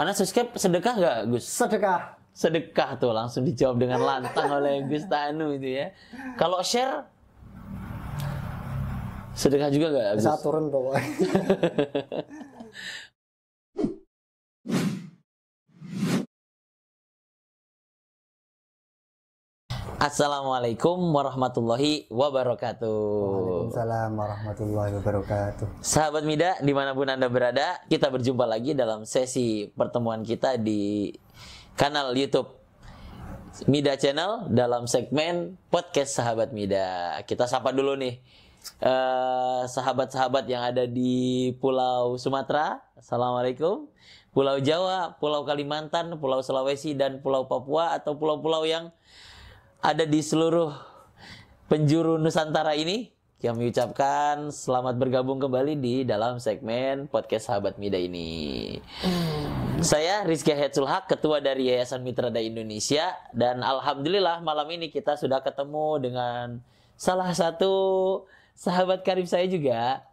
Karena subscribe sedekah nggak, Gus? Sedekah. Sedekah tuh langsung dijawab dengan lantang oleh Gus Tanu itu ya. Kalau share sedekah juga nggak, Gus? Bisa turun pokoknya. Assalamualaikum warahmatullahi wabarakatuh. Waalaikumsalam warahmatullahi wabarakatuh. Sahabat Mida, dimanapun Anda berada, kita berjumpa lagi dalam sesi pertemuan kita di kanal YouTube Mida Channel dalam segmen podcast Sahabat Mida. Kita sapa dulu nih sahabat-sahabat yang ada di Pulau Sumatera. Assalamualaikum. Pulau Jawa, Pulau Kalimantan, Pulau Sulawesi, dan Pulau Papua atau pulau-pulau yang ada di seluruh penjuru Nusantara ini. Kami ucapkan selamat bergabung kembali di dalam segmen podcast Sahabat Mida ini. Saya Rizky Hetsul Haq, ketua dari Yayasan Mitra Dai Indonesia, dan alhamdulillah malam ini kita sudah ketemu dengan salah satu sahabat karib saya juga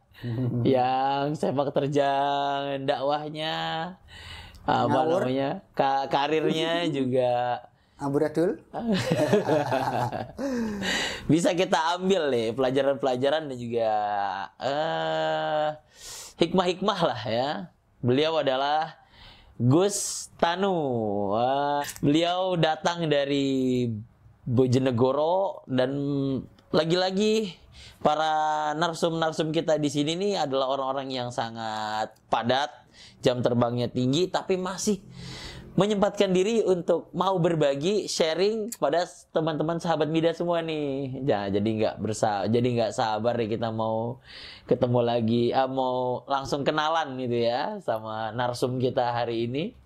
yang sepak terjang dakwahnya, karirnya juga amburadul. Bisa kita ambil nih pelajaran-pelajaran dan juga hikmah-hikmah lah ya. Beliau adalah Gus Tanu. Beliau datang dari Bojonegoro, dan lagi-lagi para narsum-narsum kita di sini nih adalah orang-orang yang sangat padat, jam terbangnya tinggi, tapi masih menyempatkan diri untuk mau berbagi, sharing kepada teman-teman sahabat Mida semua nih. Ya, jadi nggak sabar nih kita mau ketemu lagi, mau langsung kenalan gitu ya sama narsum kita hari ini.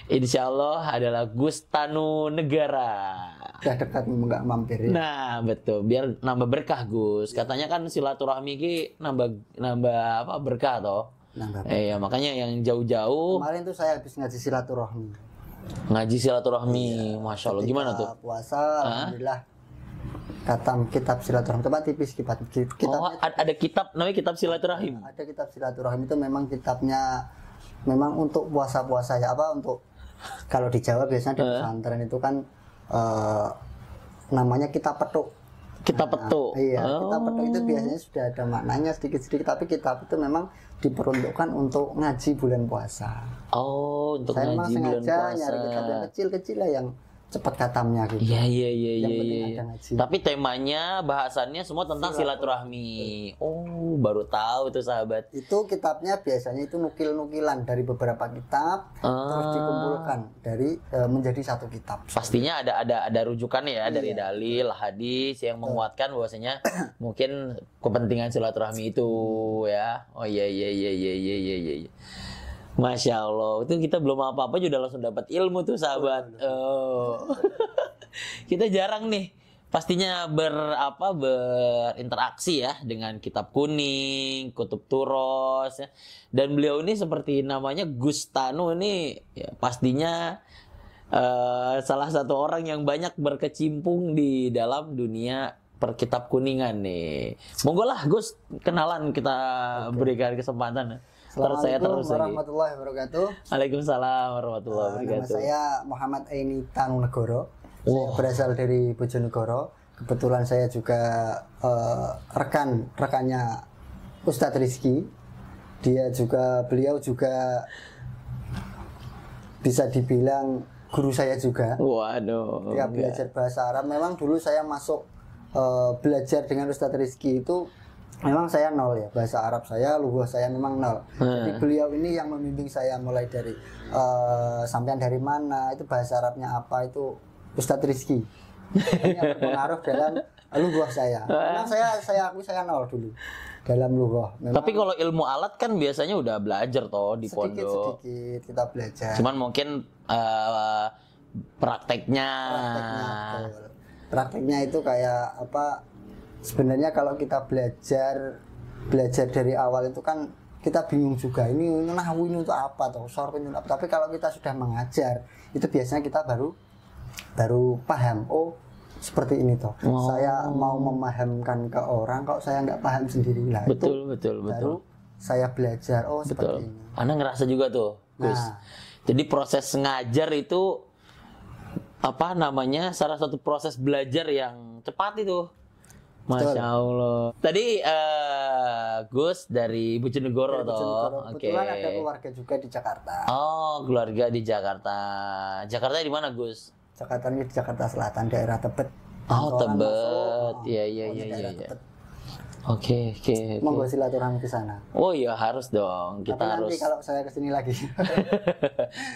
Insya Allah adalah Gus Tanu Negara. Udah dekat nggak mampir ya. Nah betul, biar nambah berkah Gus. Katanya kan silaturahmi ki nambah berkah toh. Iya, makanya yang jauh-jauh. Kemarin tuh saya habis ngaji silaturahmi. Ngaji silaturahmi, iya, Masya Allah. Gimana tuh? Puasa, alhamdulillah. Katam kitab silaturahmi, tempat tipis kitab. Ada kitab namanya kitab silaturahim. Ada kitab silaturahim, itu memang kitabnya memang untuk puasa-puasa ya, untuk kalau di Jawa biasanya di pesantren itu kan namanya kitab petuk. Kitab petuk. Iya, kitab petuk itu biasanya sudah ada maknanya sedikit-sedikit, tapi kitab itu memang diperuntukkan untuk ngaji bulan puasa. Oh, untuk saya ngaji bulan puasa. Saya nyari kitab yang kecil-kecil lah yang cepat katamnya gitu. Iya. Tapi temanya, bahasannya semua tentang silaturahmi. Oh, baru tahu tuh sahabat. Itu kitabnya biasanya itu nukil-nukilan dari beberapa kitab, terus dikumpulkan dari menjadi satu kitab. Pastinya ada rujukannya ya, dari dalil, hadis yang menguatkan bahwasanya mungkin kepentingan silaturahmi itu ya. Oh iya. Masya Allah, itu kita belum apa-apa juga langsung dapat ilmu tuh sahabat. Oh. Kita jarang nih pastinya berinteraksi ya dengan kitab kuning, kutub turos ya. Dan beliau ini seperti namanya Gus Tanu ini ya, pastinya salah satu orang yang banyak berkecimpung di dalam dunia perkitab kuningan nih. Monggo lah Gus, kenalan kita berikan kesempatan. Assalamualaikum warahmatullahi wabarakatuh. Waalaikumsalam warahmatullahi wabarakatuh. Nama saya Muhammad Aini Tanu Negoro. Saya berasal dari Bojonegoro. Kebetulan saya juga rekannya Ustadz Rizky. Beliau juga bisa dibilang guru saya juga. Waduh. Ya, belajar bahasa Arab. Memang dulu saya masuk belajar dengan Ustadz Rizky itu memang saya nol ya, bahasa Arab saya, lughah saya memang nol. Jadi beliau ini yang membimbing saya mulai dari sampean dari mana, itu bahasa Arabnya apa, itu Ustadz Rizky. Ini yang berpengaruh dalam lughah saya. Memang saya akui saya nol dulu dalam lughah. Tapi kalau ilmu alat kan biasanya udah belajar toh di pondok. Sedikit kita belajar. Cuman mungkin prakteknya itu kayak sebenarnya kalau kita belajar dari awal itu kan kita bingung juga, ini nahwu ini untuk apa atau sorf ini untuk apa. Tapi kalau kita sudah mengajar itu biasanya kita baru paham, oh seperti ini toh. Saya mau memahamkan ke orang, kalau saya nggak paham sendiri lah. Betul. Baru saya belajar, oh seperti ini. Anda ngerasa juga tuh, Gus. Jadi proses ngajar itu apa namanya? Salah satu proses belajar yang cepat itu. Masya Allah. Tadi Gus dari Bojonegoro toh. Oke. Kebetulan ada keluarga juga di Jakarta. Oh, keluarga di Jakarta. Jakarta di mana, Gus? Jakarta ini di Jakarta Selatan, daerah Tebet. Oh, Kantoran Tebet. masuk. Iya. Daerah Tebet. Oke. Monggo silaturahmi ke sana. Oh iya, harus dong. Kita Tapi harus. nanti kalau saya kesini lagi.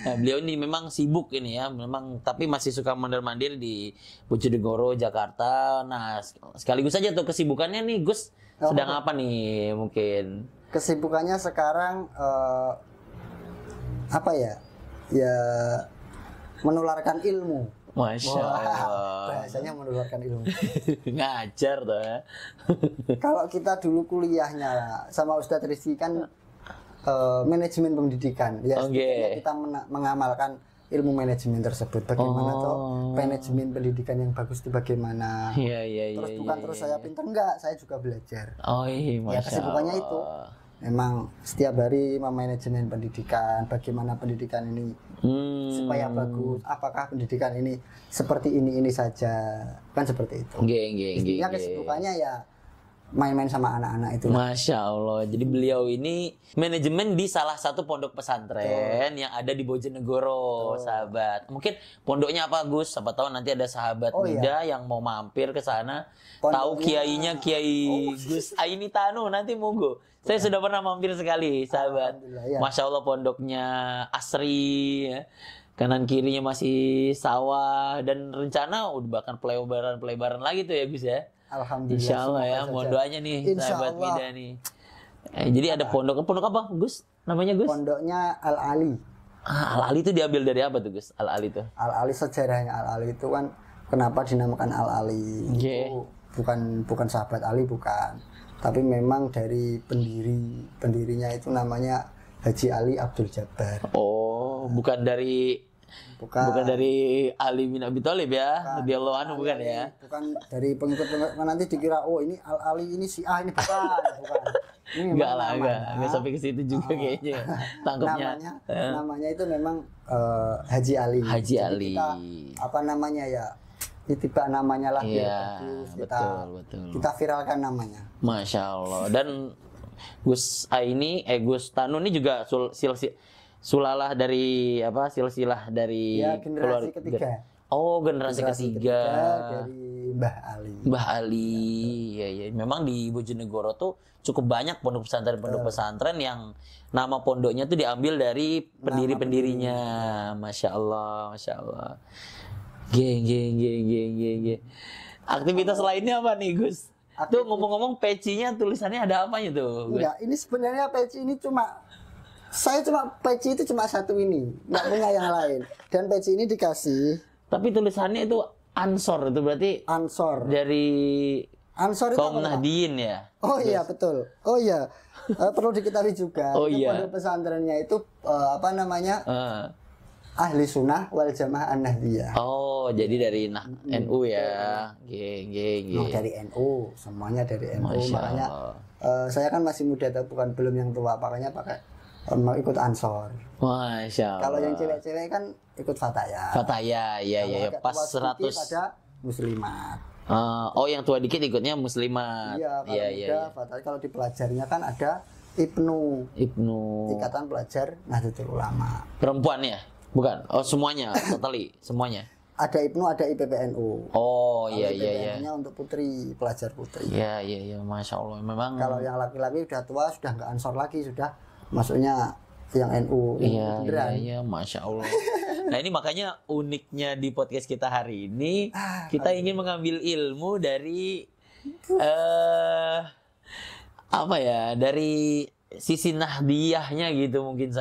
Nah, beliau ini memang sibuk ini ya, memang tapi masih suka mondar-mandir di Bojonegoro, Jakarta. Nah, sekaligus saja tuh kesibukannya nih, Gus. Sedang apa nih mungkin? Kesibukannya sekarang apa ya? Ya menularkan ilmu. Masya Allah. Bahasanya menularkan ilmu. Ngajar tuh ya. Kalau kita dulu kuliahnya sama Ustadz Rizky kan manajemen pendidikan. Ya, setidaknya kita mengamalkan ilmu manajemen tersebut. Bagaimana toh manajemen pendidikan yang bagus itu bagaimana. Iya. Terus saya pintar enggak, saya juga belajar. Oh iya, Masya Ya kesibukannya Allah. itu. Memang setiap hari memanajemen pendidikan, bagaimana pendidikan ini supaya bagus, apakah pendidikan ini seperti ini saja, kan seperti itu. Intinya kesibukannya ya main-main sama anak-anak itu. Masya Allah. Jadi beliau ini manajemen di salah satu pondok pesantren yang ada di Bojonegoro, sahabat. Mungkin pondoknya apa, Gus? Siapa tahu nanti ada sahabat muda yang mau mampir ke sana, tahu kiainya Kiai Gus Aini Tanu, nanti monggo. Saya sudah pernah mampir sekali, sahabat. Ya. Masya Allah, pondoknya asri, ya. Kanan kirinya masih sawah, dan rencana udah bahkan pelebaran lagi tuh ya, Gus ya. Alhamdulillah. Insya Allah ya, mohon doanya nih sahabat Mida nih. Jadi ada pondok apa, Gus? Namanya, Gus? Pondoknya Al-Ali. Al-Ali itu diambil dari apa tuh, Gus? Al-Ali itu? Al-Ali, sejarahnya Al-Ali itu kan kenapa dinamakan Al-Ali? Itu bukan sahabat Ali, bukan. Tapi memang dari pendirinya itu namanya Haji Ali Abdul Jabbar. Oh, bukan dari Ali bin Abi Thalib ya, radhiyallahu anhu, bukan ya? Bukan dari pengikut nanti dikira ini Al Ali ini si A, ini bukan. Ini enggak sampai ke situ juga kayaknya. Tangkapnya. Namanya itu memang Haji Ali. Haji Ali. Kita, apa namanya ya? Tiba namanya lah biar bagus. Betul. Kita viralkan namanya. Masya Allah. Dan Gus Tanu ini juga silsilah dari silsilah dari generasi ketiga. Oh, generasi ketiga dari Mbah Ali. Iya. Memang di Bojonegoro tuh cukup banyak pondok pesantren yang nama pondoknya tuh diambil dari pendiri-pendirinya. Masya Allah. Geng. Aktivitas lainnya apa nih, Gus? Tuh ngomong-ngomong pecinya tulisannya ada apanya tuh, Gus? Enggak, ini sebenarnya peci ini peci itu cuma satu ini, nggak punya yang lain. Dan peci ini dikasih. Tapi tulisannya itu Ansor, itu berarti Ansor. Dari Ansor itu kaum Nahdien ya? Oh iya, betul. Oh iya. Perlu diketahui juga. Pondok pesantrennya itu Ahli Sunnah wal Jamaah An-Nahdiyah. Oh, jadi dari NU ya. Geng. Dari NU, semuanya dari NU. Makanya saya kan masih muda, belum yang tua, makanya mau ikut Ansor. Masya Allah. Kalau yang cewek-cewek kan ikut Fataya. Iya. Pas 100 ada Muslimat. Oh, yang tua dikit ikutnya Muslimat. Iya, kalau muda Fataya. Kalau di pelajarnya kan ada Ibnu. Ikatan Pelajar Nahdlatul Ulama. Perempuan ya? Bukan. Oh, semuanya, totally, semuanya. Ada Ibnu, ada IPPNU. Oh, iya. IPPNU-nya untuk pelajar putri. Iya, Masya Allah. Memang. Kalau yang laki-laki udah tua, sudah nggak Ansor lagi, sudah masuknya yang NU. Iya, Masya Allah. Nah, ini makanya uniknya di podcast kita hari ini, kita ingin mengambil ilmu dari dari sisi Nahdiyahnya gitu mungkin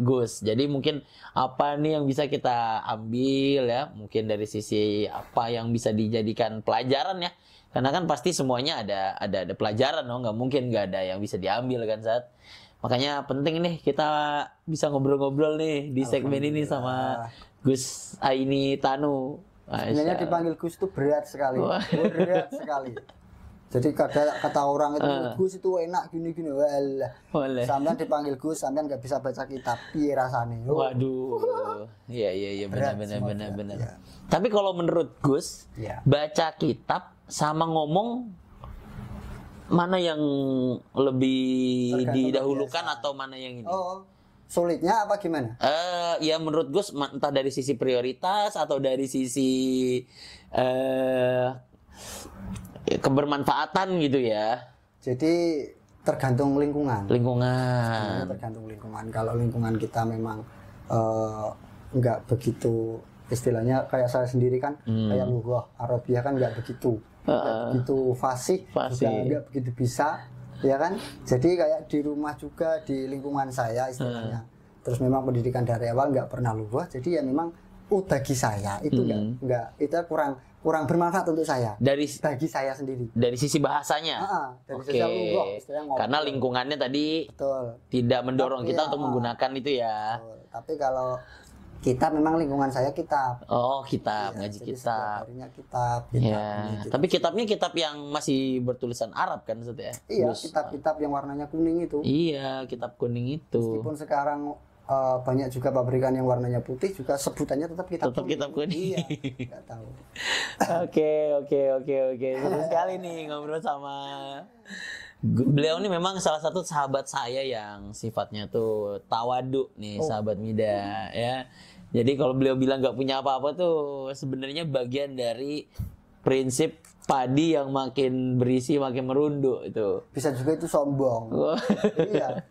Gus. Jadi mungkin apa nih yang bisa kita ambil ya? Mungkin dari sisi apa yang bisa dijadikan pelajaran ya? Karena kan pasti semuanya ada pelajaran dong, nggak mungkin nggak ada yang bisa diambil kan saat. Makanya penting nih kita bisa ngobrol-ngobrol nih di segmen ini sama Gus Aini Tanu. Sebenarnya dipanggil Gus itu berat sekali. Berat sekali. Jadi kata orang itu Gus itu enak gini-gini. Walah. Boleh. Sampean dipanggil Gus, sampean nggak bisa baca kitab. Piye rasane? Waduh. Iya Berat, benar. ya. Tapi kalau menurut Gus, Ya. baca kitab sama ngomong mana yang lebih Tergantung didahulukan kebiasaan. atau mana yang ini? Oh, sulitnya apa gimana? Ya menurut Gus entah dari sisi prioritas atau dari sisi kebermanfaatan gitu ya. Jadi tergantung lingkungan. Lingkungan. Tergantung lingkungan. Kalau lingkungan kita memang nggak begitu, istilahnya kayak saya sendiri kan, kayak lughah Arabiah kan nggak begitu fasih, juga nggak begitu bisa, ya kan? Jadi kayak di rumah juga, di lingkungan saya istilahnya. Terus memang pendidikan dari awal nggak pernah lughah, jadi ya memang bagi saya itu nggak itu kurang bermanfaat untuk saya. Bagi saya sendiri. Dari sisi bahasanya. Dari Oke. sisi lughah, istilahnya ngomong. Karena lingkungannya tadi Betul. tidak mendorong Tapi kita ya, untuk menggunakan itu ya. Betul. Tapi kalau kitab memang lingkungan saya kitab. Oh, kitab, Iya, ngaji jadi kitab. setiap harinya kitab. Ya, gitu. tapi kitabnya kitab yang masih bertulisan Arab kan Ustaz ya? Iya, Gus? kitab-kitab yang warnanya kuning itu. Iya, kitab kuning itu. Meskipun sekarang banyak juga pabrikan yang warnanya putih, juga sebutannya tetap kitab Tetap kuning. kitab kuning. Iya, nggak tahu. Oke. Seru sekali nih ngobrol sama beliau nih. Memang salah satu sahabat saya yang sifatnya tuh tawadu nih, sahabat Mida ya. Jadi kalau beliau bilang nggak punya apa-apa tuh sebenarnya bagian dari prinsip padi yang makin berisi makin merunduk itu. Bisa juga itu sombong. Iya.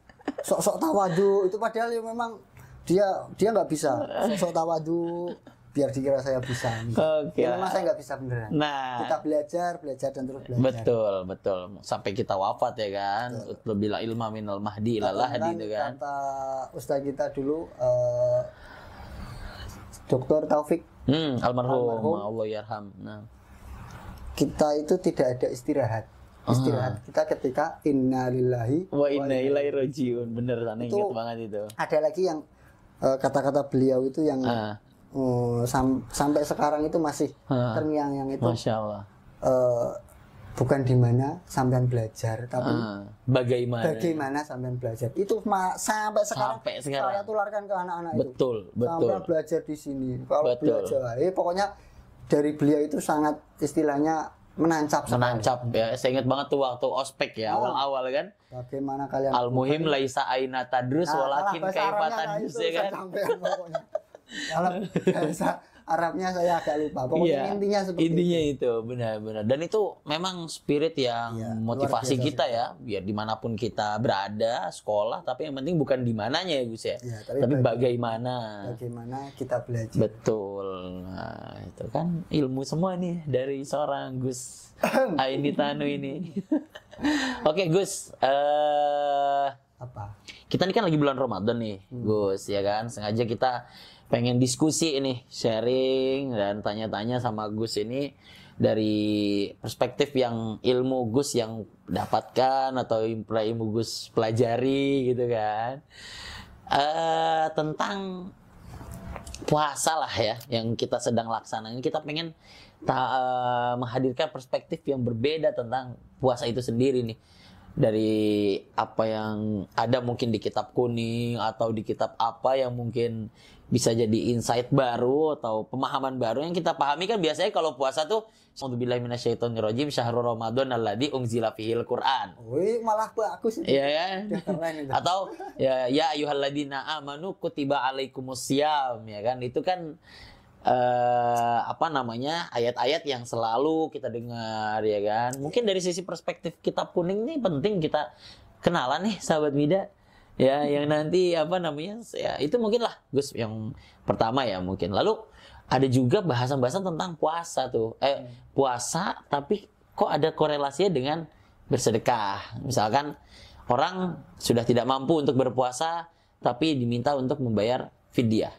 Sok-sok tawadu itu padahal ya memang dia nggak bisa. Sok-sok tawadu biar dikira saya bisa. Oke. Ya memang saya nggak bisa beneran. Nah, Kita belajar dan terus belajar. betul. Sampai kita wafat ya kan. Utlubila ilma minal mahdi ilalah itu kan. Kata ustaz kita dulu Dr. Taufik, Almarhum. Allah yarham. Nah. kita itu tidak ada istirahat. Istirahat kita ketika innalillahi Wa inna ilaihi rajiun. Bener, sana Itu- ingat banget itu. Ada lagi yang kata-kata beliau itu yang sampai sekarang itu masih terngiang-ngiang itu. Masya Allah. Bukan di mana sampean belajar, tapi Bagaimana? sampean belajar. Itu sampai sekarang Sampai sekarang. saya tularkan ke anak-anak itu. Betul. Sampean belajar di sini. Kalau Betul. belajar, pokoknya dari beliau itu sangat istilahnya menancap sekali. Ya. Saya ingat banget tuh waktu ospek ya, awal-awal kan. Bagaimana kalian Al-muhim laisa aina tadrus walakin bahasa kaifa Arabnya, tadrus itu ya kan. sampean pokoknya. Kalau bahasa Arabnya saya agak lupa. Pokoknya intinya seperti Intinya itu benar-benar. Dan itu memang spirit yang Iya, motivasi luar biasa kita ya, biar dimanapun kita berada, sekolah, tapi yang penting bukan di mananya ya Gus ya. Iya, tapi bagaimana. bagaimana kita belajar. Betul. Nah, itu kan ilmu semua nih dari seorang Gus Aini Tanu ini. Oke, Gus. Apa? Kita ini kan lagi bulan Ramadan nih, Gus, ya kan? Sengaja kita pengen diskusi ini, sharing dan tanya-tanya sama Gus ini dari perspektif yang ilmu Gus yang dapatkan atau ilmu Gus pelajari gitu kan. Tentang puasa lah ya yang kita sedang laksanain. Kita pengen menghadirkan perspektif yang berbeda tentang puasa itu sendiri nih. Dari apa yang ada mungkin di kitab kuning atau di kitab apa yang mungkin bisa jadi insight baru atau pemahaman baru yang kita pahami kan biasanya kalau puasa tuh A'udzubillahi minasyaitonirrajim syahrul ramadan alladzi unzila fihil Qur'an. Wih, malah bagus itu. Iya kan? Udah keren itu. Atau ya ayyuhalladzina amanu kutiba alaikumusiyam ya kan itu kan ayat-ayat yang selalu kita dengar ya kan. Mungkin dari sisi perspektif kitab kuning nih penting kita kenalan nih sahabat Mida ya yang nanti ya itu mungkin lah Gus yang pertama ya mungkin. Lalu ada juga bahasan-bahasan tentang puasa tuh. Puasa tapi kok ada korelasinya dengan bersedekah. Misalkan orang sudah tidak mampu untuk berpuasa tapi diminta untuk membayar fidyah.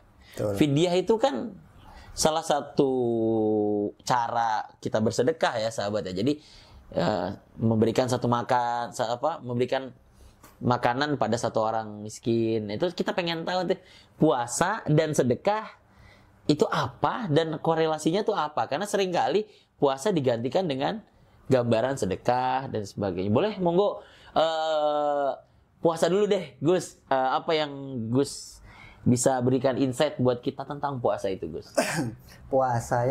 Fidyah itu kan salah satu cara kita bersedekah ya sahabat ya. Jadi memberikan memberikan makanan pada satu orang miskin. Itu kita pengen tahu tuh puasa dan sedekah itu apa dan korelasinya tuh apa? Karena seringkali puasa digantikan dengan gambaran sedekah dan sebagainya. Boleh, monggo puasa dulu deh, Gus. Apa yang Gus bisa berikan insight buat kita tentang puasa itu, Gus? Puasa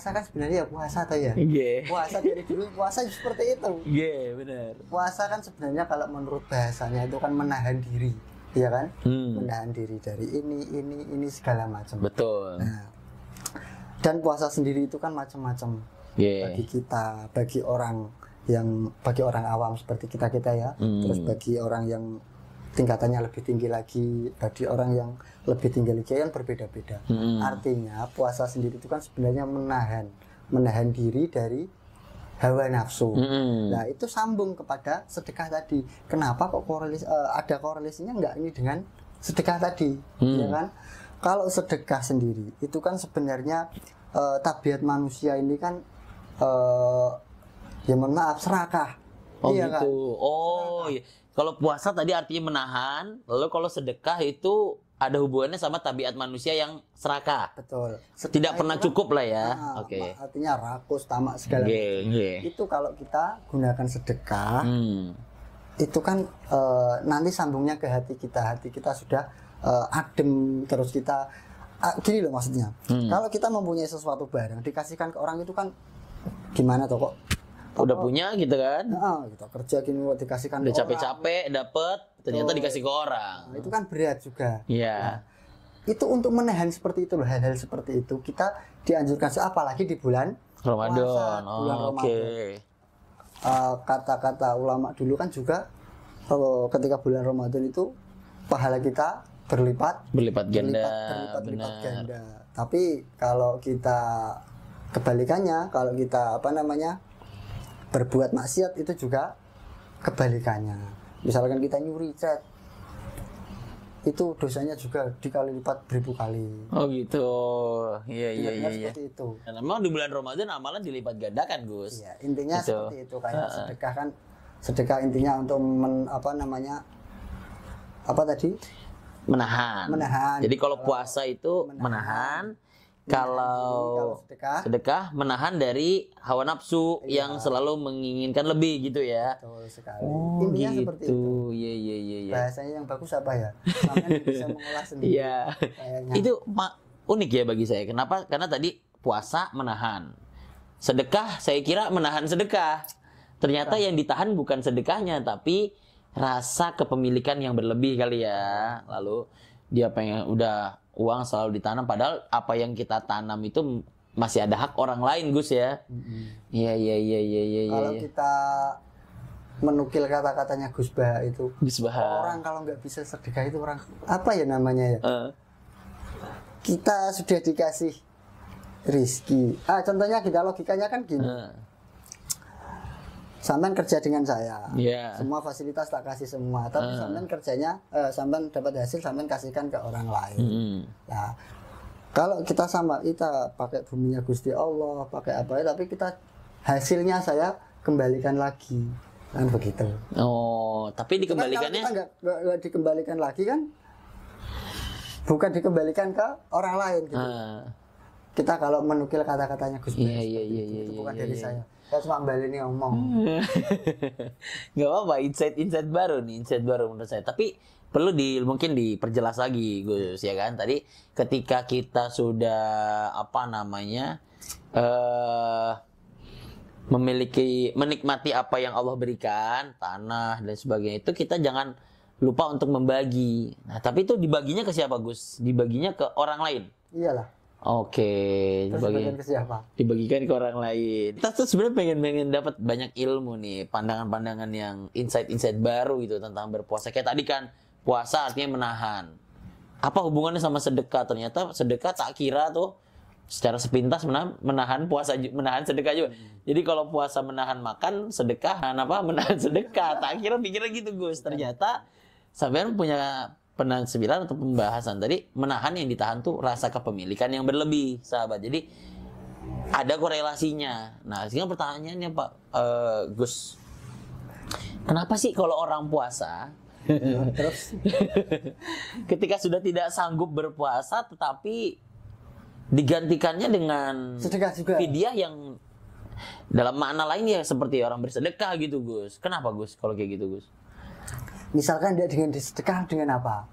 kan sebenarnya ya puasa tuh ya. Iya. Puasa dari dulu puasa seperti itu. Iya, benar. Puasa kan sebenarnya kalau menurut bahasanya itu kan menahan diri, ya kan? Menahan diri dari ini segala macam. Betul. Nah, dan puasa sendiri itu kan macam-macam. Bagi kita, bagi orang awam seperti kita ya. Terus bagi orang yang tingkatannya lebih tinggi lagi, bagi orang yang lebih tinggi lagi yang berbeda-beda. Artinya puasa sendiri itu kan sebenarnya menahan diri dari hawa nafsu. Nah, itu sambung kepada sedekah tadi. Kenapa kok ada korelasinya enggak ini dengan sedekah tadi, ya kan? Kalau sedekah sendiri itu kan sebenarnya tabiat manusia ini kan ya mohon maaf serakah. Oh iya gitu. Kan? Oh iya. Kalau puasa tadi artinya menahan, lalu kalau sedekah itu ada hubungannya sama tabiat manusia yang serakah. Betul. Tidak pernah cukup lah ya. Oke. Artinya rakus, tamak segala macam. Itu kalau kita gunakan sedekah, itu kan nanti sambungnya ke hati kita. Hati kita sudah adem, terus kita gini loh maksudnya. Kalau kita mempunyai sesuatu barang dikasihkan ke orang itu kan gimana toh kok? Udah punya gitu kan? Kita kerja gini kok dikasihkan udah ke capek-capek dapet, ternyata dikasih ke orang. Nah, itu kan berat juga. Iya. Nah, itu untuk menahan seperti itu loh, hal-hal seperti itu kita dianjurkan, apalagi di bulan Ramadan. bulan Ramadan. Kata-kata ulama dulu kan juga ketika bulan Ramadan itu pahala kita berlipat ganda. Tapi kalau kita kebalikannya, kalau kita berbuat maksiat itu juga kebalikannya. Misalkan kita nyuri cat, itu dosanya juga dikali lipat beribu kali. Oh gitu. Iya. Seperti itu. Dan memang di bulan Ramadan amalan dilipat gandakan, Gus. Iya, intinya gitu. Seperti itu. Kayak sedekah kan, sedekah intinya untuk menahan. Jadi kalau puasa itu menahan. Kalau sedekah menahan dari hawa nafsu yang selalu menginginkan lebih gitu ya. Betul sekali. Oh, intinya gitu. Seperti itu. Iya. Bahasanya yang bagus apa ya? Sampai bisa mengolah sendiri. Iya. Itu unik ya bagi saya. Kenapa? Karena tadi puasa menahan. Sedekah saya kira menahan sedekah. Ternyata yang ditahan bukan sedekahnya tapi rasa kepemilikan yang berlebih kali ya. Lalu dia pengen udah uang selalu ditanam, padahal apa yang kita tanam itu masih ada hak orang lain, Gus ya. Iya. Kalau kita menukil kata-katanya Gus Baha itu, orang kalau nggak bisa sedekah itu orang apa ya namanya ya? Kita sudah dikasih rizki. Contohnya kita logikanya kan gini. Sampean kerja dengan saya, semua fasilitas tak kasih semua, tapi sampean kerjanya, sampean dapat hasil, sampean kasihkan ke orang lain. Nah, kalau kita pakai buminya Gusti Allah, pakai apa ya, tapi kita hasilnya saya kembalikan lagi, kan begitu. Oh, tapi dikembalikannya? Kan nggak dikembalikan lagi kan, bukan dikembalikan ke orang lain gitu. Kita kalau menukil kata-katanya Gus Baha, itu bukan dari saya. Saya cuma kembali nih ngomong. Nggak apa-apa, insight baru menurut saya. Tapi perlu mungkin diperjelas lagi, Gus, ya kan? Tadi ketika kita sudah menikmati apa yang Allah berikan, tanah dan sebagainya, itu kita jangan lupa untuk membagi. Nah, tapi itu dibaginya ke siapa, Gus? Dibaginya ke orang lain? Iyalah. Oke, dibagikan ke siapa? Dibagikan ke orang lain. Kita tuh sebenarnya pengen dapat banyak ilmu nih, pandangan-pandangan yang insight baru gitu tentang berpuasa. Kayak tadi kan puasa artinya menahan. Apa hubungannya sama sedekah? Ternyata sedekah tak kira tuh secara sepintas menahan puasa, menahan sedekah juga. Jadi kalau puasa menahan makan, sedekah menahan sedekah. Tak kira pikirnya gitu, Gus. Ternyata sampean punya penafsiran atau pembahasan tadi, menahan yang ditahan tuh rasa kepemilikan yang berlebih, sahabat. Jadi ada korelasinya. Nah, sekarang pertanyaannya Pak Gus, kenapa sih kalau orang puasa terus ketika sudah tidak sanggup berpuasa tetapi digantikannya dengan sedekah juga, fidyah yang dalam makna lain ya seperti orang bersedekah gitu Gus. Kenapa Gus kalau kayak gitu Gus? Misalkan dia dengan disedekah dengan apa?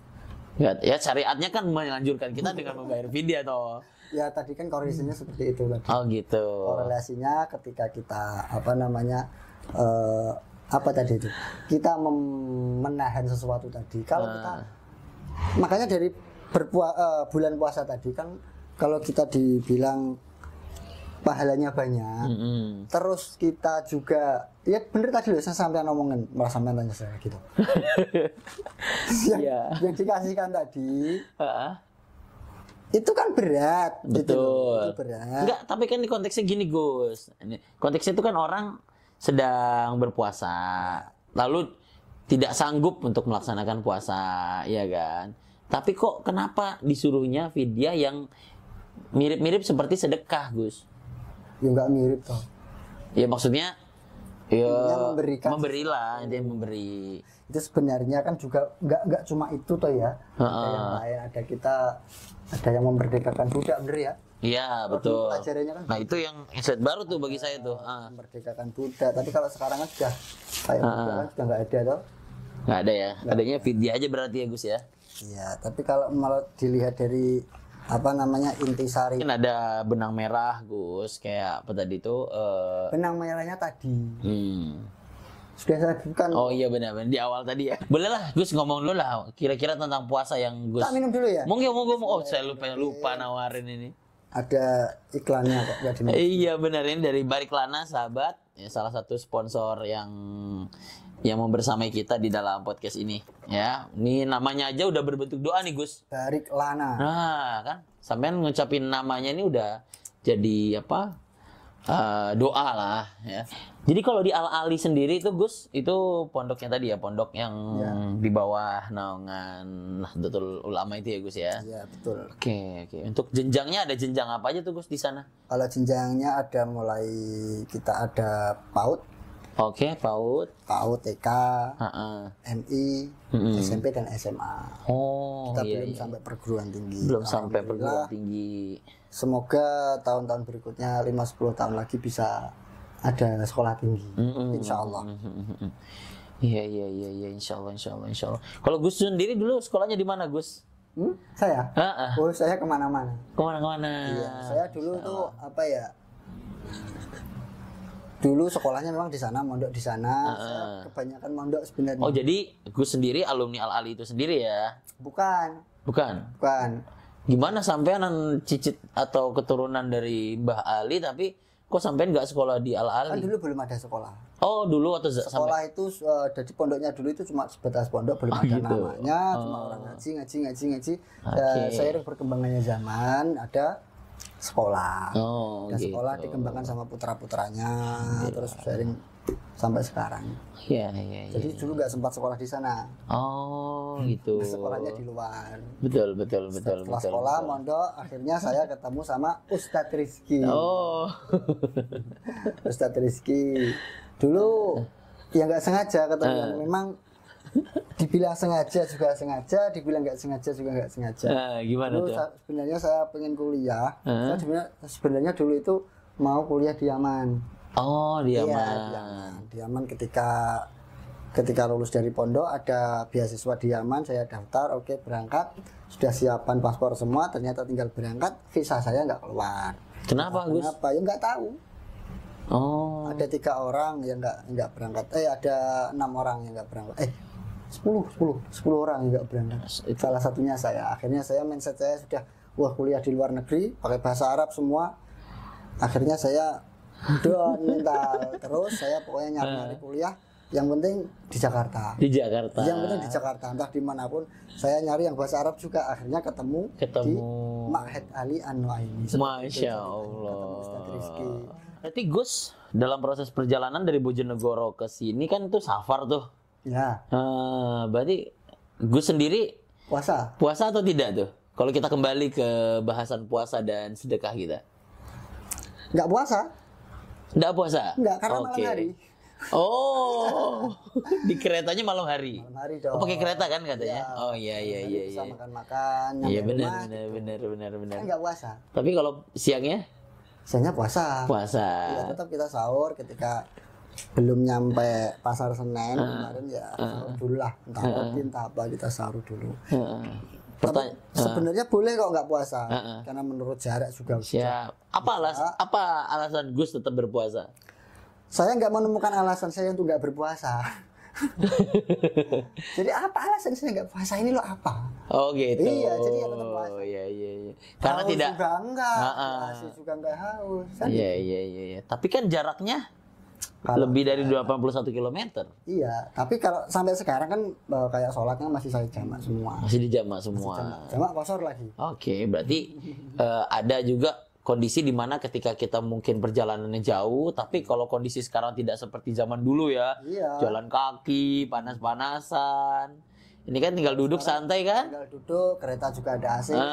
Ya syariatnya kan menganjurkan kita dengan membayar fidyah toh. Ya tadi kan korelasinya seperti itu tadi. Oh gitu. Korelasinya ketika kita apa namanya apa tadi itu? Kita menahan sesuatu tadi. Kalau kita makanya dari bulan puasa tadi kan kalau kita dibilang pahalanya banyak, terus kita juga ya bener tadi loh saya sampai ngomongin malah sampai tanya saya gitu. yang dikasihkan tadi itu kan berat. Betul. Gitu loh. Itu berat. Enggak, tapi kan di konteksnya gini Gus. Konteksnya itu kan orang sedang berpuasa, lalu tidak sanggup untuk melaksanakan puasa, ya kan? Tapi kok kenapa disuruhnya fidyah yang mirip-mirip seperti sedekah, Gus? Ya enggak mirip toh. Ya maksudnya ya memberilah, dia memberi. Itu sebenarnya kan juga enggak cuma itu toh ya. Ada yang lain, ada yang memerdekakan budak, bener ya? Iya, betul. Ajarannya kan Nah, itu yang insight baru tuh bagi saya tuh. Memerdekakan budak. Tapi kalau sekarang kan sudah kayak budak kan sudah enggak ada toh. Nggak ada ya. Adanya fidyah aja berarti ya, Gus ya. Iya, tapi kalau malah dilihat dari apa namanya intisari. Mungkin ada benang merah, Gus, kayak apa tadi tuh Benang merahnya tadi. Sudah saya bukan. Oh iya benar di awal tadi ya. Boleh lah Gus ngomong dulu lah kira-kira tentang puasa yang Gus. Tak minum dulu ya. Monggo. Oh saya lupa nawarin ini. Ada iklannya kok nggak diminum. Iya benar ini dari Bariklana sahabat, ya, salah satu sponsor yang membersamai kita di dalam podcast ini. Ya, ini namanya aja udah berbentuk doa nih Gus. Bariklana. Nah kan, sampean ngucapin namanya ini udah jadi apa? Doa lah ya. Jadi kalau di Al-Ali sendiri itu Gus, itu pondoknya tadi ya, pondok yang di bawah naungan Nahdlatul Ulama itu ya Gus ya. Iya, betul. Oke. Untuk jenjangnya ada jenjang apa aja tuh Gus di sana? Kalau jenjangnya ada mulai kita ada PAUD. Oke, PAUD, TK, MI, SMP dan SMA. Oh, kita iya, belum sampai perguruan tinggi. Belum sampai perguruan tinggi. Semoga tahun-tahun berikutnya 5-10 tahun lagi bisa ada sekolah tinggi. Insya Allah. Iya, insya Allah. Kalau Gus sendiri dulu sekolahnya di mana Gus? Saya? Oh, saya kemana-mana. Kemana-mana? Iya, saya dulu tuh apa ya? Dulu sekolahnya memang di sana, mondok di sana. Saya kebanyakan mondok sebenarnya. Oh, jadi Gus sendiri alumni Al-Ali itu sendiri ya? Bukan. Gimana sampean cicit atau keturunan dari Mbah Ali tapi kok sampean nggak sekolah di Al-Ali? Kan dulu belum ada sekolah. Oh, dulu waktu sekolah itu dari pondoknya dulu itu cuma sebatas pondok, belum ada gitu. namanya, cuma orang ngaji. Seiring berkembangannya zaman ada sekolah. Dan gitu. Sekolah dikembangkan sama putra-putranya, terus seiring sampai sekarang. Iya. Jadi dulu nggak sempat sekolah di sana. Oh, gitu. Sekolahnya di luar. Betul. Setelah sekolah mondok, akhirnya saya ketemu sama Ustadz Rizky. Oh. Ustadz Rizky. Dulu ya nggak sengaja ketemu. Memang dibilang sengaja juga sengaja, dibilang nggak sengaja juga nggak sengaja. Gimana dulu, tuh? Sebenarnya saya pengen kuliah. Sebenarnya dulu itu mau kuliah di Yaman. Oh, di Yaman. Iya, di Yaman ketika lulus dari pondok ada beasiswa di Yaman, saya daftar, oke berangkat, sudah siapan paspor semua, ternyata tinggal berangkat, visa saya nggak keluar. Kenapa Gus? Kenapa? Ya nggak tahu. Oh. Ada 3 orang yang nggak berangkat. Ada 6 orang yang nggak berangkat. 10 orang yang nggak berangkat. Salah satunya saya. Akhirnya saya mindset saya sudah wah kuliah di luar negeri pakai bahasa Arab semua. Akhirnya saya mental terus saya pokoknya nyari kuliah yang penting di Jakarta. Yang penting di Jakarta, entah dimanapun. Saya nyari yang bahasa Arab juga. Akhirnya ketemu. di Ma'had Ali An-Nuaimi. Masya Allah. Berarti Gus dalam proses perjalanan dari Bojonegoro ke sini kan itu safar tuh. Ya. Berarti Gus sendiri puasa atau tidak tuh? Kalau kita kembali ke bahasan puasa dan sedekah kita. Nggak puasa. Nggak puasa? Nggak, karena malam hari. Oh, di keretanya malam hari. Malam hari dong. Oh, pakai kereta kan katanya? Ya. Oh iya. Bisa makan-makan. Iya benar. Kan Nggak puasa. Tapi kalau siangnya? Biasanya puasa. Puasa. Ya, tetap kita sahur ketika belum nyampe pasar Senen kemarin ya sahur dulu lah, entah roti entah apa kita sahur dulu. Tapi sebenarnya boleh kok nggak puasa karena menurut jarak juga. Siap. Apa alasan Gus tetap berpuasa? Saya nggak menemukan alasan saya untuk nggak berpuasa. Jadi apa alasan saya nggak puasa ini loh apa? Oh gitu. Iya, jadi ya tetap puasa. Iya. Karena haus tidak. juga enggak, asli juga enggak haus. Kan Iya. Tapi kan jaraknya Kalau- lebih dari 81 km. Iya, tapi kalau sampai sekarang kan kayak sholatnya masih saya jamak semua. Masih dijamak semua. Jamak kosor lagi. Oke, berarti ada juga kondisi di mana ketika kita mungkin perjalanannya jauh, tapi kalau kondisi sekarang tidak seperti zaman dulu ya, Iya. jalan kaki, panas-panasan. Ini kan tinggal duduk santai kan? Tinggal duduk, kereta juga ada AC-nya,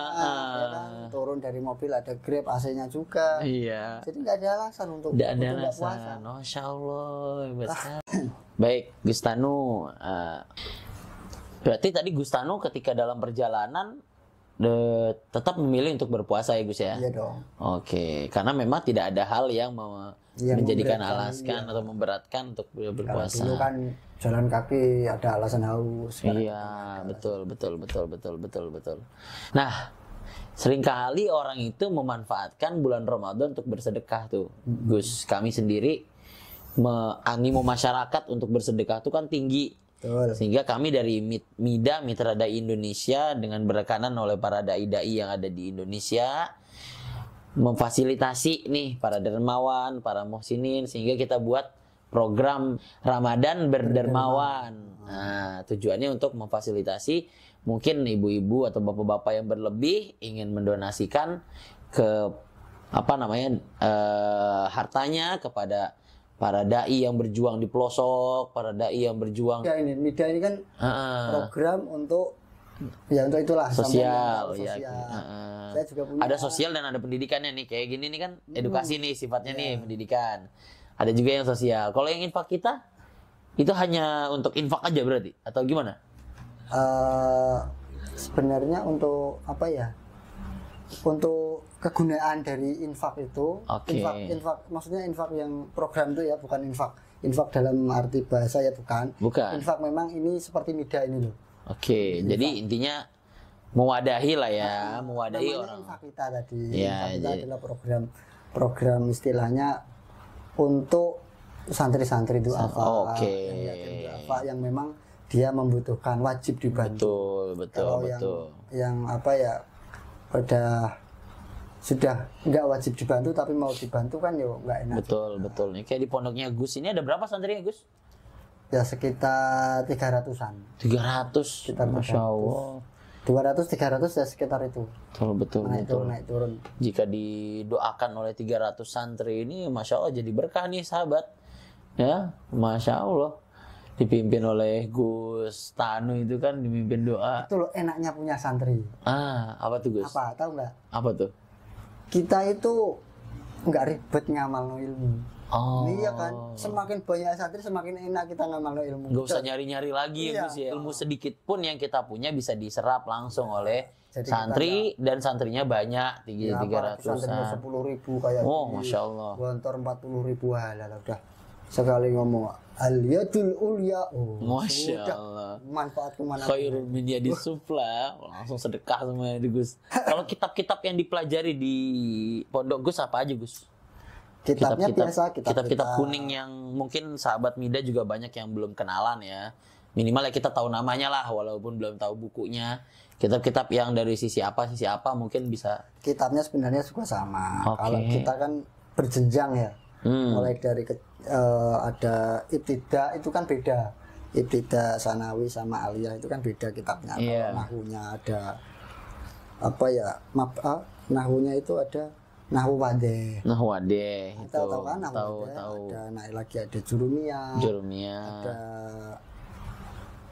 ya kan? Turun dari mobil ada Grab AC-nya juga. Iya. Jadi nggak ada alasan untuk Tidak ada nggak puasa. alasan. Masya Allah, hebat sekali. Baik, Gustanu. Berarti tadi Gustanu ketika dalam perjalanan tetap memilih untuk berpuasa ya Gus ya? Iya dong. Oke, karena memang tidak ada hal yang Yang menjadikan memberatkan, alaskan atau memberatkan untuk Kalau berpuasa. dulu kan jalan kaki ada alasan haus. Sekarang Iya, betul. Nah, seringkali orang itu memanfaatkan bulan Ramadan untuk bersedekah tuh. Gus, kami sendiri animo masyarakat untuk bersedekah itu kan tinggi. Betul. Sehingga kami dari MIDA, Mitra Dai Indonesia, dengan berekanan oleh para dai-dai yang ada di Indonesia, memfasilitasi nih para dermawan, para muhsinin, sehingga kita buat program Ramadan berdermawan. Nah, tujuannya untuk memfasilitasi mungkin ibu-ibu atau bapak-bapak yang berlebih ingin mendonasikan ke hartanya kepada para dai yang berjuang di pelosok, para dai yang berjuang MIDA ini kan program untuk untuk itulah sosial, sampai ya. sosial. Saya juga punya. Ada sosial dan ada pendidikannya nih. Kayak gini nih kan edukasi nih sifatnya nih pendidikan. Ada juga yang sosial. Kalau yang infak kita itu hanya untuk infak aja berarti atau gimana? Sebenarnya untuk apa ya? Untuk kegunaan dari infak itu, Oke. infak maksudnya infak yang program itu ya, bukan infak dalam arti bahasa ya, bukan. Bukan. Infak memang ini seperti MIDA ini loh. Oke, jadi intinya mewadahi lah ya, mewadahi Namanya orang. infak kita tadi. Ya, Infak kita jadi- adalah program istilahnya untuk santri-santri itu apa? Oke. Yang yatim duafa yang memang dia membutuhkan, wajib dibantu. Betul. Kalau yang apa ya, sudah nggak wajib dibantu tapi mau dibantu kan yo nggak enak. Betul. Nih kayak di pondoknya Gus ini ada berapa santrinya Gus? Ya sekitar 300-an. 300. Sekitar Masya Allah. 200-300 ya sekitar itu. Betul. Naik turun. Jika didoakan oleh 300 santri ini, Masya Allah jadi berkah nih sahabat. Ya, Masya Allah. Dipimpin oleh Gus Tanu itu kan dipimpin doa. Itu loh enaknya punya santri. Apa tuh Gus? Apa tahu nggak? Apa tuh? Kita itu nggak ribet ngamal ilmu. Oh. Iya kan, semakin banyak santri semakin enak kita ngamal ilmu. Nggak usah nyari-nyari lagi ya Iya. Gus ya. Ilmu sedikit pun yang kita punya bisa diserap langsung oleh Jadi santri dan santrinya banyak, Ya, apalagi santrinya 300-an. 10.000 kayak Oh, gini. Masya Allah. Gontor 40.000 halal udah. Sekali ngomong al-yadul ulya. Oh, Masya sudah. Allah. Manfaat kemana? Khairul min yadis sufla. Langsung sedekah semua itu Gus. Kalau kitab-kitab yang dipelajari di pondok Gus apa aja Gus? Kitabnya biasa, kitab-kitab kuning yang mungkin sahabat Mida juga banyak yang belum kenalan ya. Minimal ya kita tahu namanya lah walaupun belum tahu bukunya. Kitab-kitab yang dari sisi apa mungkin bisa. Kitabnya sebenarnya juga sama. Oke. Kalau kita kan berjenjang ya. Mulai dari ada ibtida itu kan beda. Ibtida sanawi sama aliyah itu kan beda kitabnya. Iya. Kalau nahunya ada apa ya? Nahunya itu ada Nahwu Wadeh. Nah wadeh itu. Kita tahu kan Nahwu Wadeh. Tahu. Ada naik lagi ada Jurumiyah. Jurumiyah. Ada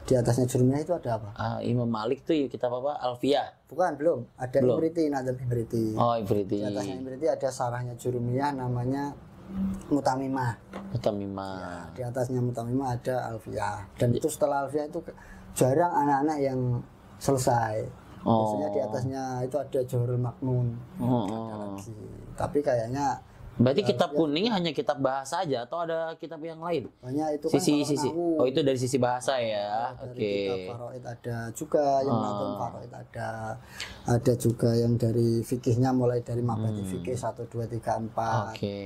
di atasnya Jurumiyah itu ada apa? Imam Malik tuh kitab apa? Alfiyah. Bukan, belum. Ada Belum. Ibriti, Nadzam Ibriti. Oh, Ibriti. Di atasnya Ibriti ada sarahnya Jurumiyah namanya Mutamimah. Mutamimah. Di atasnya Mutamimah ada Alfiyah. Dan itu setelah Alfiyah itu jarang anak-anak yang selesai. Biasanya di atasnya itu ada Johorul Maknun. Ada lagi. Tapi kayaknya Berarti kitab kuning hanya kitab bahasa aja atau ada kitab yang lain? Banyak itu kan Sisi. kalau Oh, itu dari sisi bahasa ya. dari Oke. kitab Faraid ada juga yang Nadhum Faraid ada juga yang dari fikihnya mulai dari mabadi fikih 1 2 3 4. Oke.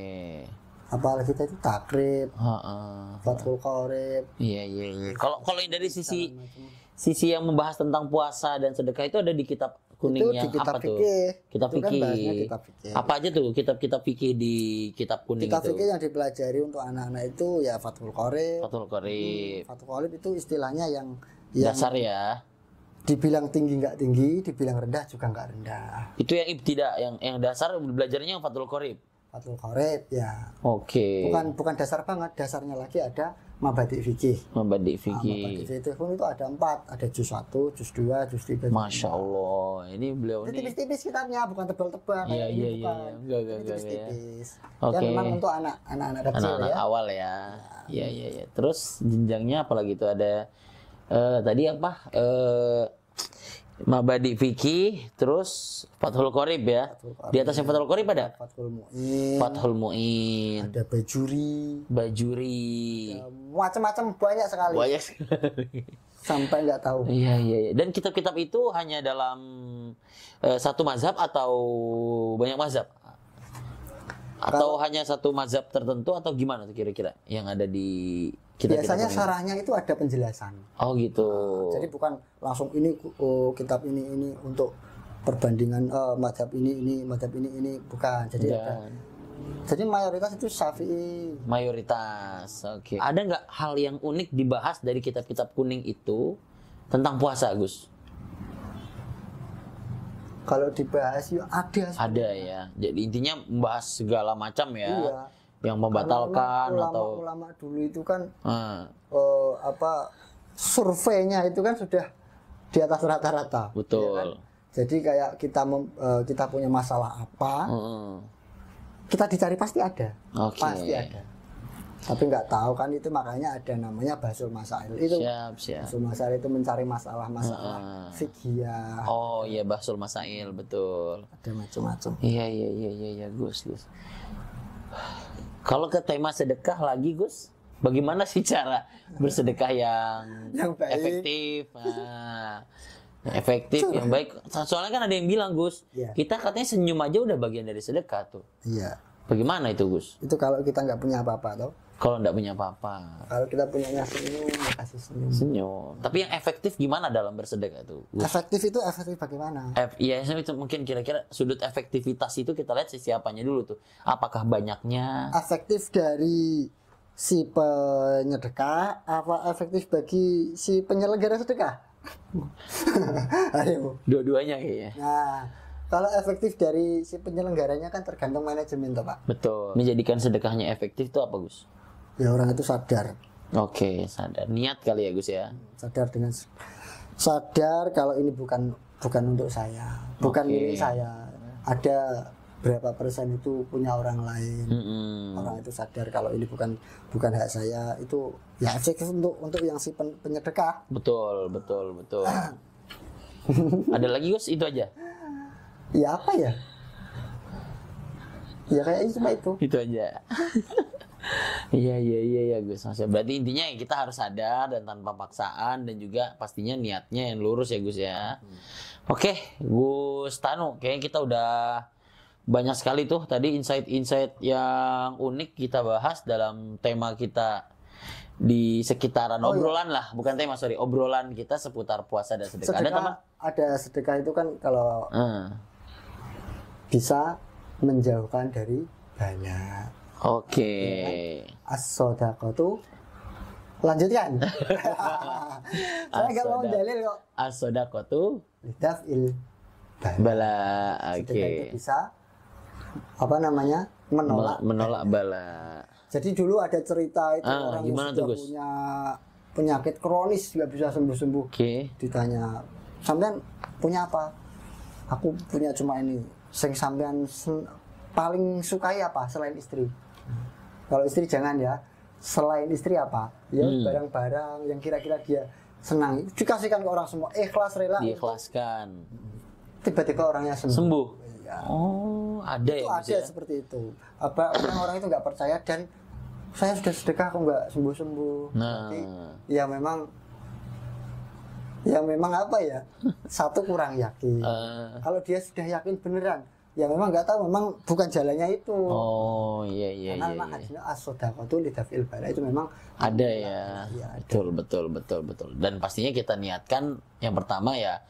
Apalagi kita itu takrib, Heeh. Fathul Qorib, Iya. Kalau yang dari sisi yang membahas tentang puasa dan sedekah itu ada di kitab kuning itu yang di kitab apa tuh? fikih. Kitab Itu kan fikih. bahasnya kitab fikih. Apa aja tuh kitab-kitab fikih di kitab kuning Kitab itu? fikih yang dipelajari untuk anak-anak itu ya Fathul Qorib. Fathul Qorib. Fathul Qorib itu istilahnya yang Dasar ya. dibilang tinggi nggak tinggi, dibilang rendah juga nggak rendah. Itu yang ibtida, yang dasar belajarnya yang Fathul Qorib. Fathul Qorib ya. Oke. Bukan dasar banget, dasarnya lagi ada Mabadi fikih. Mabadi Mabadi fikih. fikih pun itu ada 4, ada juz 1, juz 2, juz 3. Masya Allah, ini beliau Itu ini. tipis-tipis kitabnya, bukan tebal-tebal Iya, kayak ini, iya. bukan. Enggak, Ini ya. tipis-tipis. Oke. Ya memang untuk anak-anak kecil Anak-anak ya. awal ya. Iya. Terus jenjangnya apalagi itu ada tadi apa? Mabadi fikih, terus Fathul Qorib ya. Fathul Qorib. Di atasnya Fathul Qorib ada Fathul Mu'in, Fathul Mu'in, ada Bajuri, Bajuri. ya, macam-macam banyak sekali. Banyak sekali. Sampai nggak tahu. Iya. Dan kitab-kitab itu hanya dalam satu mazhab atau banyak mazhab? Atau hanya satu mazhab tertentu atau gimana tuh kira-kira yang ada di kitab-kitab Biasanya ini? sarahnya itu ada penjelasan. Oh gitu. Jadi bukan langsung ini kitab ini untuk perbandingan mazhab ini bukan. Jadi ada. Dan Jadi mayoritas itu Syafi'i. mayoritas. Oke. Ada nggak hal yang unik dibahas dari kitab-kitab kuning itu tentang puasa, Gus? Kalau dibahas ya ada. Ada ya. Jadi intinya membahas segala macam ya. Iya. Yang membatalkan atau ulama dulu itu kan Ah, surveinya itu kan sudah di atas rata-rata. betul. Ya kan? Jadi kayak kita punya masalah apa, Heeh. kita dicari pasti ada. Oke. Pasti ada. Tapi nggak tahu kan itu makanya ada namanya Basul Masail. Itu Siap. Basul Masail itu mencari masalah-masalah fikih. Oh iya, Bahsul Masail, betul. Ada macam-macam. Iya, Gus. Kalau ke tema sedekah lagi, Gus, bagaimana sih cara bersedekah yang baik. efektif? Efektif, yang baik. Soalnya kan ada yang bilang, Gus, Iya. kita katanya senyum aja udah bagian dari sedekah tuh. Iya. Bagaimana itu, Gus? Itu kalau kita nggak punya apa-apa toh. Kalau nggak punya apa-apa, Kalau kita punyanya senyum, ya kasih senyum. senyum. Tapi yang efektif gimana dalam bersedekah itu, Gus? Efektif bagaimana? Iya, itu mungkin kira-kira sudut efektivitas itu kita lihat sisi apanya dulu tuh. Apakah banyaknya? Efektif dari si penyedekah, apa efektif bagi si penyelenggara sedekah? Ayo. Dua-duanya kayaknya. Nah, kalau efektif dari si penyelenggaranya kan tergantung manajemen toh, Pak. Betul. Menjadikan sedekahnya efektif itu apa, Gus? Ya orang itu sadar, Oke, sadar. Niat kali ya, Gus ya. sadar kalau ini bukan untuk saya, bukan Oke. milik saya. Ada berapa persen itu punya orang lain. Mm-mm. Orang itu sadar kalau ini bukan hak saya, itu ya efektif untuk yang si penyedekah. Betul. Ada lagi, Gus? Itu aja. Ya apa ya? Ya kayaknya cuma itu. Itu aja. Iya, Gus. Berarti intinya kita harus sadar dan tanpa paksaan dan juga pastinya niatnya yang lurus ya, Gus ya. Oke, Gus Tanu, kayaknya kita udah banyak sekali tuh tadi insight-insight yang unik kita bahas dalam tema kita di sekitaran obrolan lah, bukan tema, obrolan kita seputar puasa dan sedekah. Ada teman? Ada sedekah itu kan kalau bisa menjauhkan dari banyak. Oke. As-sodaqatu lanjutkan. Saya nggak mau dalil kok. As-sodaqatu Lidaf'il bala. Sedekah itu Oke. bisa menolak Bala. Jadi dulu ada cerita itu orang yang gimana sudah tuh, Gus? punya penyakit kronis nggak bisa sembuh-sembuh. Oke. Ditanya, sampean punya apa? Aku punya cuma ini. Sing sampean paling sukai apa selain istri? Kalau istri jangan ya. Selain istri apa? Ya barang-barang yang kira-kira dia senang. Dikasihkan ke orang semua. Ikhlas rela. Diikhlaskan. Tiba-tiba orangnya sembuh. Sembuh. Iya. Ya. Oh, ada Itu ya Gus ada ya? seperti itu. Apa orang-orang itu nggak percaya dan saya sudah sedekah kok nggak sembuh-sembuh. Nah. Berarti ya memang apa ya? Satu kurang yakin. Kalau dia sudah yakin beneran, ya memang nggak tahu, memang bukan jalannya itu. Oh, iya iya Karena iya. memang iya. hadisnya as-shadaqatu lidaf'il bala itu memang Ada ya. Iya, ada. Betul. Dan pastinya kita niatkan yang pertama ya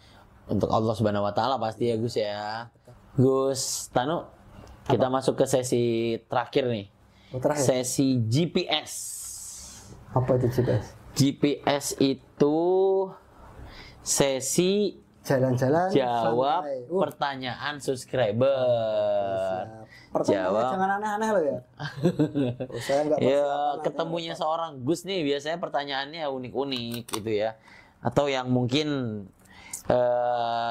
untuk Allah Subhanahu wa taala pasti ya Gus ya. Gus Tanu, kita masuk ke sesi terakhir nih. Terakhir. Sesi GPS. Apa itu GPS? GPS itu sesi Jalan-jalan jawab santai. pertanyaan subscriber. Pertanyaannya Jawab. jangan aneh-aneh loh ya. Saya nggak Ya, persiapan, ketemunya seorang Gus nih biasanya pertanyaannya unik-unik gitu ya. Atau yang mungkin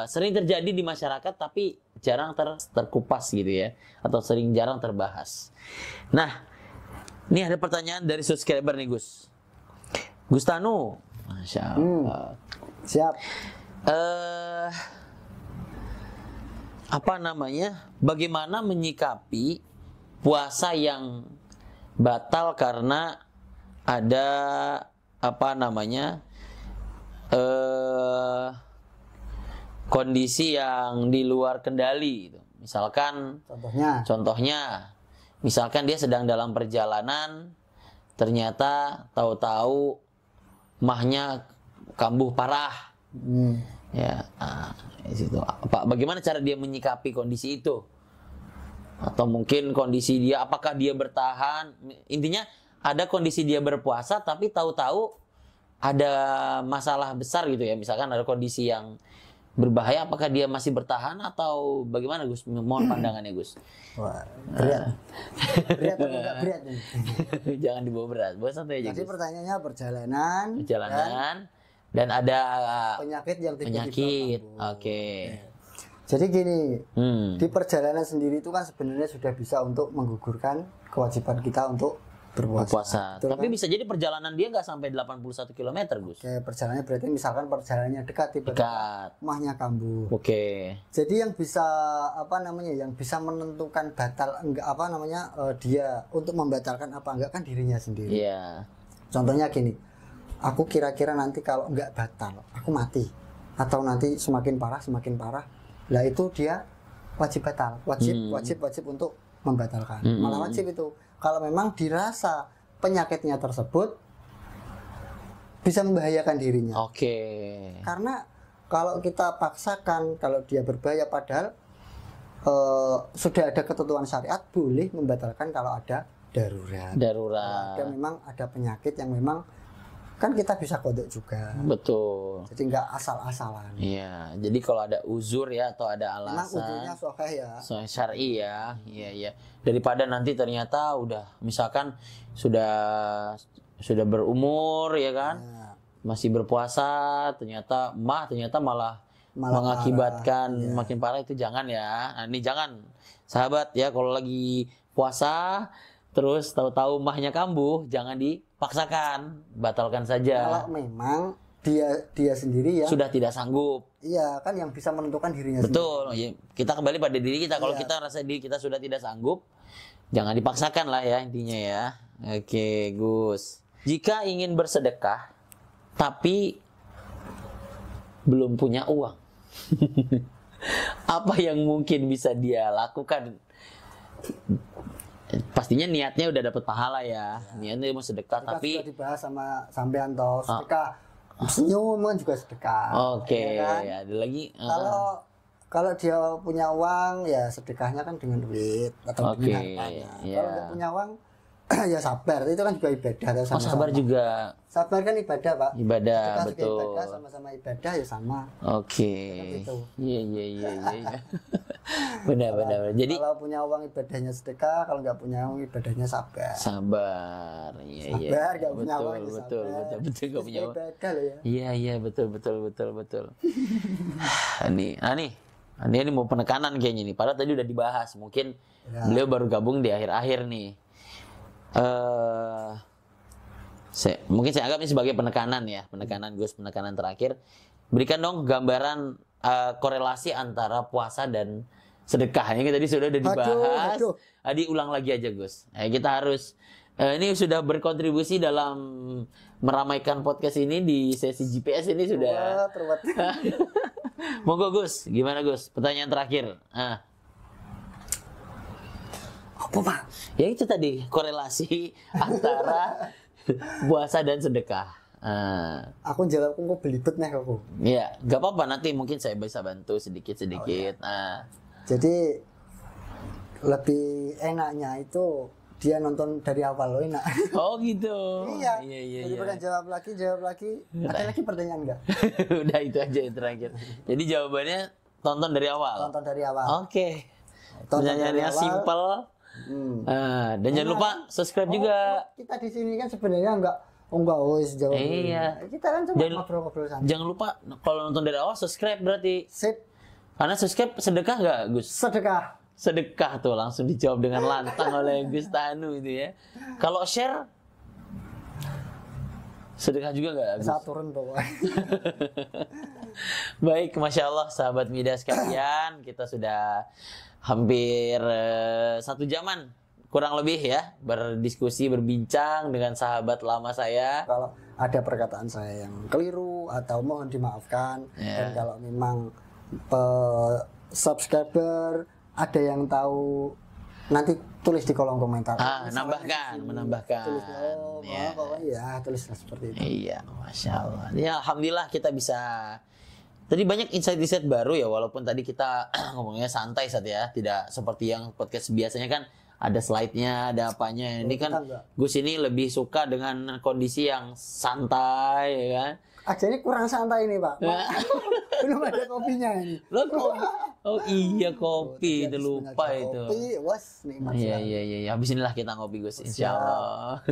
sering terjadi di masyarakat tapi jarang terkupas gitu ya. Atau jarang terbahas. Nah, ini ada pertanyaan dari subscriber nih Gus. Gus Tanu. Masya Allah. Siap. Apa namanya? Bagaimana menyikapi puasa yang batal karena ada apa namanya? Kondisi yang di luar kendali gitu. Misalkan contohnya misalkan dia sedang dalam perjalanan ternyata tahu-tahu mahnya kambuh parah. Ya, di situ. Bagaimana cara dia menyikapi kondisi itu? Atau mungkin kondisi dia, apakah dia bertahan? Intinya ada kondisi dia berpuasa, tapi tahu-tahu ada masalah besar gitu ya. Misalkan ada kondisi yang berbahaya, apakah dia masih bertahan atau bagaimana Gus? Mohon pandangannya Gus. Wah, berat. Berat atau enggak berat nih? Jangan dibawa berat, bawa santai aja Jadi Gus. pertanyaannya perjalanan Dan ada penyakit yang penyakit. Oke. Jadi gini, Hmm. di perjalanan sendiri itu kan sebenarnya sudah bisa untuk menggugurkan kewajiban kita untuk berpuasa. Puasa. Betul Tapi kan? bisa jadi perjalanan dia nggak sampai 81 km, Gus. Oke, perjalanannya berarti misalkan perjalanannya dekat tiba-tiba Dekat. mahnya kambuh. Oke. Jadi yang bisa yang bisa menentukan batal enggak dia untuk membatalkan apa enggak kan dirinya sendiri. Iya. Contohnya gini, aku kira-kira nanti kalau enggak batal, aku mati atau nanti semakin parah. Lah itu dia wajib batal, wajib untuk membatalkan. Malah wajib itu. Kalau memang dirasa penyakitnya tersebut bisa membahayakan dirinya. Oke. Karena kalau kita paksakan, kalau dia berbahaya padahal sudah ada ketentuan syariat boleh membatalkan kalau ada darurat. Kalau memang ada penyakit yang memang kan kita bisa kodok juga. Betul. Jadi nggak asal-asalan. Iya. Jadi kalau ada uzur ya atau ada Memang alasan. ujungnya sahih ya. Syar'i ya. Iya. Daripada nanti ternyata udah misalkan sudah berumur ya kan. Ya, Masih berpuasa ternyata malah mengakibatkan parah, makin parah, itu jangan ya. Nah, ini jangan sahabat ya, kalau lagi puasa terus tahu-tahu mahnya kambuh, jangan dipaksakan, batalkan saja. Kalau memang dia sendiri ya Sudah tidak sanggup. iya kan yang bisa menentukan dirinya Betul. Ya, kita kembali pada diri kita. Kalau Iya. kita rasa diri kita sudah tidak sanggup, jangan dipaksakan lah ya intinya ya. Oke, Gus. Jika ingin bersedekah tapi belum punya uang, apa yang mungkin bisa dia lakukan? Pastinya niatnya udah dapat pahala ya. Niatnya mau sedekah sendiri. tapi Sudah dibahas sama sampean toh sedekah. Senyum kan juga sedekah. oke, ya kan? ada lagi. Kalau dia punya uang ya sedekahnya kan dengan duit atau Oke, dengan hartanya. iya. Kalau nggak punya uang ya sabar, itu kan juga ibadah. Oh, sabar juga. Sabar kan ibadah pak. Ibadah, Sedekah juga betul. ibadah, sama-sama ibadah ya sama. Oke. Itu. Iya. Benar. Jadi Kalau punya uang ibadahnya sedekah, kalau nggak punya uang ibadahnya sabar. sabar. Iya. Sabar, nggak punya uang ya Betul, sabar. nggak punya uang. Ibadah loh ya. Iya, betul. Ini mau penekanan kayaknya nih. Padahal tadi udah dibahas. Mungkin Ya. beliau baru gabung di akhir-akhir nih. Mungkin saya anggap ini sebagai penekanan ya, penekanan terakhir. Berikan dong gambaran korelasi antara puasa dan sedekah. Ini tadi sudah dibahas. Aduh. Adi ulang lagi aja Gus. Kita harus ini sudah berkontribusi dalam meramaikan podcast ini di sesi GPS ini sudah. Wah, terbuat. Monggo Gus, gimana Gus? Pertanyaan terakhir. Apa Pak? Ya itu tadi korelasi antara puasa dan sedekah. Aku jawab aku belibet nih aku. Ya, nggak apa-apa nanti mungkin saya bisa bantu sedikit-sedikit. Jadi lebih enaknya itu dia nonton dari awal loh enak. Oh gitu. Iya. Iya. Jadi bukan jawab lagi. Ada lagi pertanyaan enggak? Udah itu aja yang terakhir. Jadi jawabannya tonton dari awal. Tonton dari awal. Oke. Tonton dari Pertanyaannya awal. simple. Dan jangan lupa subscribe juga. Kita di sini kan sebenarnya enggak wis jawab. Iya. Kita kan cuma ngobrol-ngobrol santai. Jangan lupa kalau nonton dari awal subscribe berarti. Sip. Karena subscribe sedekah nggak Gus? Sedekah tuh langsung dijawab dengan lantang oleh Gus Tanu itu ya. Kalau share sedekah juga nggak Gus? Bisa turun pokoknya. Baik, Masya Allah sahabat Midas sekalian, kita sudah hampir 1 jaman kurang lebih ya berdiskusi, berbincang dengan sahabat lama saya. Kalau ada perkataan saya yang keliru atau mohon dimaafkan. Dan kalau memang subscriber ada yang tahu nanti tulis di kolom komentar. Menambahkan. Tulis tulislah seperti itu. Iya, Masya Allah. Ya, Alhamdulillah kita bisa. Tadi banyak insight-insight baru ya, walaupun tadi kita ngomongnya santai saat ya, tidak seperti yang podcast biasanya kan ada slide-nya, ada apanya. Ini kan Gus ini lebih suka dengan kondisi yang santai, ya kan? Ini kurang santai ini Pak. Belum ada kopinya ini. Oh iya kopi, itu lupa itu. Kopi, was nikmat. Iya. Habis inilah kita ngopi Gus, insya Allah.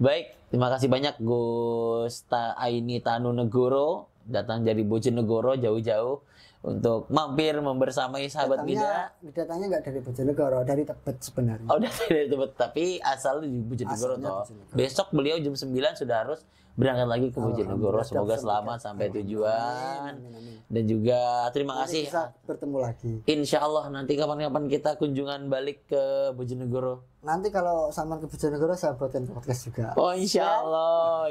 Baik, terima kasih banyak Gus Aini Tanu Negoro datang dari Bojonegoro jauh-jauh untuk mampir membersamai sahabat Mida. Datangnya nggak dari Bojonegoro, dari Tebet sebenarnya. Oh, dari Tebet, tapi asal di Bojonegoro toh. Besok beliau jam 9 sudah harus berangkat lagi ke Bojonegoro. Semoga selamat sampai tujuan. Amin. Dan juga terima kasih. Bisa bertemu lagi. Insya Allah nanti kapan-kapan kita kunjungan balik ke Bojonegoro. Nanti kalau sama ke Bojonegoro saya buatkan podcast juga. Oh insya Allah.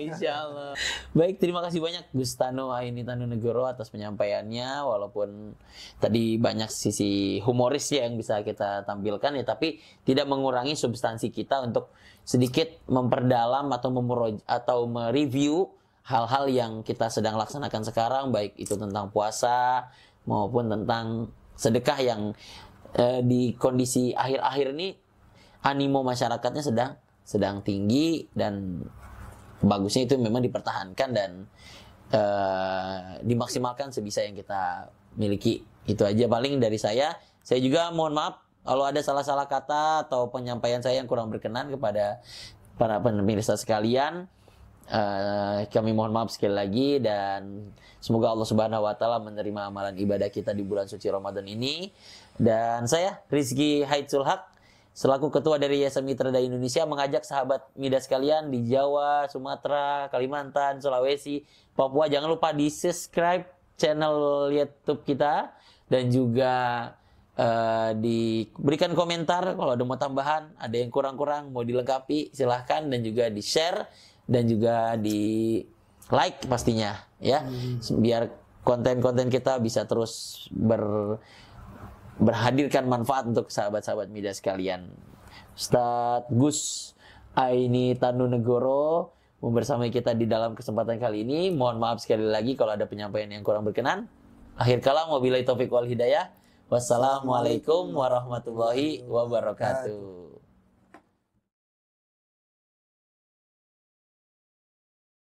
Baik, terima kasih banyak Gus Tanu Aini Tanu Negoro atas penyampaiannya. Walaupun tadi banyak sisi humoris ya yang bisa kita tampilkan ya, tapi tidak mengurangi substansi kita untuk sedikit memperdalam atau mereview hal-hal yang kita sedang laksanakan sekarang, baik itu tentang puasa maupun tentang sedekah yang di kondisi akhir-akhir ini animo masyarakatnya sedang tinggi, dan bagusnya itu memang dipertahankan dan dimaksimalkan sebisa yang kita miliki. Itu aja paling dari saya. Saya juga mohon maaf kalau ada salah-salah kata atau penyampaian saya yang kurang berkenan kepada para pemirsa sekalian. Kami mohon maaf sekali lagi, dan semoga Allah Subhanahu wa taala menerima amalan ibadah kita di bulan suci Ramadan ini. Dan saya Rizky Haidsul Haq selaku ketua dari Yayasan Mitra Dai Indonesia mengajak sahabat Midas sekalian di Jawa, Sumatera, Kalimantan, Sulawesi, Papua, jangan lupa di-subscribe channel YouTube kita dan juga diberikan komentar kalau ada mau tambahan, ada yang kurang-kurang mau dilengkapi silahkan, dan juga di-share dan juga di like pastinya ya, biar konten-konten kita bisa terus berhadirkan manfaat untuk sahabat-sahabat media sekalian. Ustadz Gus Aini Tanu Negoro membersamai kita di dalam kesempatan kali ini. Mohon maaf sekali lagi kalau ada penyampaian yang kurang berkenan. Akhir kalam, wabillahi taufiq wal hidayah. Wassalamualaikum warahmatullahi wabarakatuh.